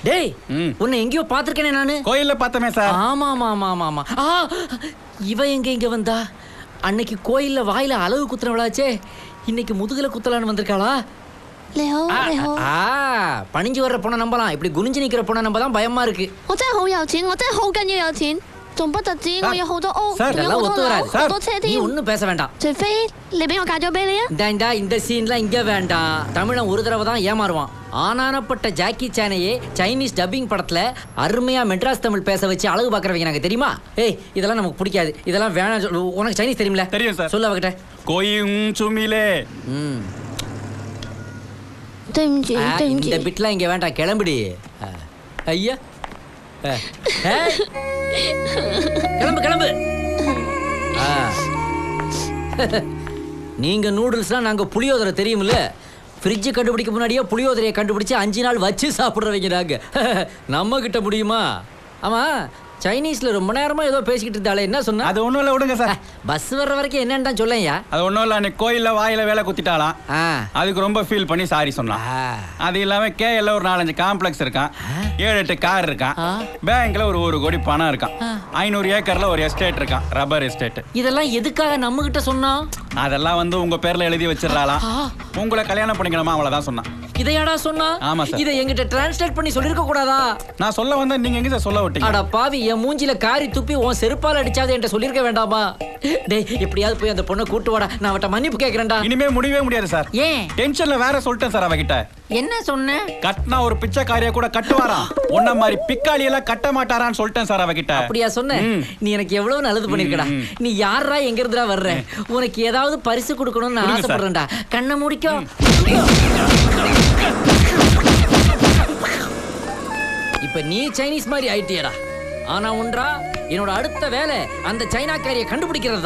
டேய் உன்னை எங்கேயோ பாத்திருக்கேனே நானு. கோயில்ல பார்த்தமே சார். ஆமா ஆமா ஆமா ஆமா ஆமா. இவ எங்க இங்க வந்தா? அன்னைக்கு கோயில்ல வாயில அளவு குத்துறவளாச்சே, இன்னைக்கு முதுகுல குத்தலான்னு வந்திருக்காளா? பணிஞ்சு வர்ற பொண்ணை நம்பலாம், இப்படி குனிஞ்சு நிக்கிற பொண்ணை நம்ப தான் பயமா இருக்கு. 我真係好有錢，我真係好緊要有錢，仲不特止我有好多屋，有好多樓，好多車添。நீ ஒன்னும் பேச வேண்டாம்.除非你俾我嫁咗俾你啊！இந்த சீன்லாம் இங்க வேண்டாம். தமிழன் ஒரு தடவை தான் ஏமாறுவான். ஆனானப்பட்ட ஜாக்கி சானையே சைனீஸ் டப்பிங் படத்துல அருமையா மெட்ராஸ் தமிழ் பேச வச்சு அழகு பாக்குறவங்க எனக்கு தெரியுமா? ஏய் இதெல்லாம் நமக்கு பிடிக்காது, இதெல்லாம் வேணாம். உனக்கு சைனீஸ் தெரியும்ல? தெரியும் சார். சொல்ல அவகிட்ட. கோயும் சுமிலே. 對唔住，對唔住。 இந்த பிட்லாம் இங்க வேண்டாம், கிளம்பிடி. ஐயா கிளம்பு கிளம்பு. நீங்க நூடுல்ஸ்லாம் நாங்க புளியோதரை தெரியுமில்ல? ஃப்ரிட்ஜ் கண்டுபிடிக்க முன்னாடியே புளியோதரையை கண்டுபிடிச்சு 5 நாள் வச்சு சாப்பிட்றவங்க நாங்க. நம்ம கிட்ட முடியுமா? ஆமா, சைனீஸ்ல ரொம்ப நேரமா ஏதோ பேசிக்கிட்டு இருந்தாலே, என்ன சொன்னா? அது ஒண்ணும் இல்ல, விடுங்க சார். பஸ் வர்ற வரைக்கும் என்னன்னு தான் சொல்லையா? அது ஒண்ணும் இல்ல, அன்னைக்கு கோயில்ல வாயில வேலை குத்திட்டாலாம். அதுக்கு ரொம்ப ஃபீல் பண்ணி சாரி சொன்னான். அது இல்லாம கேஎல்ல ஒரு 4-5 காம்ப்ளெக்ஸ் இருக்கான், 7-8 கார் இருக்கான், பேங்க்ல ஒரு 1 கோடி பணம் இருக்கான், 500 ஏக்கர்ல ஒரு எஸ்டேட் இருக்கான், ரப்பர் எஸ்டேட். இதெல்லாம் எதுக்காக நம்ம கிட்ட சொன்னா? அதெல்லாம் வந்து உங்க பேர்ல எழுதி வச்சிடறாளாம். உங்களை கல்யாணம் பண்ணிக்கணுமா, அவ்வளவுதான் சொன்னான். இதையாடா சொன்னா? ஆமா சார். இதை என்கிட்ட டிரான்ஸ்லேட் பண்ணி சொல்லிருக்க கூடாதா? நான் சொல்ல வந்தா நீங்க எங்க சார் சொல்ல விட்டீங்க? அட பாவி, என் மூஞ்சில காரி துப்பி உன் செருப்பால் அடிச்சாதே என்கிட்ட சொல்லிருக்க வேண்டாமா? டேய் எப்படியாவது போய் அந்த பொண்ணை கூட்டு வாடா, நான் அவட்ட மன்னிப்பு கேக்குறேன்டா. இனிமே முடியவே முடியாது சார். ஏன்? டென்ஷன்ல வேற சொல்லிட்டேன் சார் அவகிட்ட. என்ன சொன்ன? கட்டினா ஒரு பிச்சைக்காரியா கூட கட்டுவாராம், உன்ன மாதிரி பிக்காளி எல்லாம் கட்ட மாட்டாரான்னு சொல்லிட்டேன் சார் அவகிட்ட. அப்படியா சொன்ன? நீ எனக்கு எவ்வளவு நல்லது பண்ணிருக்கடா. நீ யாரா எங்க இருந்துடா வர்ற? உனக்கு ஏதாவது பரிசு கொடுக்கணும்னு நான் ஆசைப்படுறேன்டா. கண்ணை முடிக்கோ. இப்ப நீ சைனீஸ் மாதிரி ஆயிட்டியடா. ஆனா ஒன்றா, என்னோட அடுத்த வேலை அந்த சைனாக்காரியை கண்டுபிடிக்கிறது.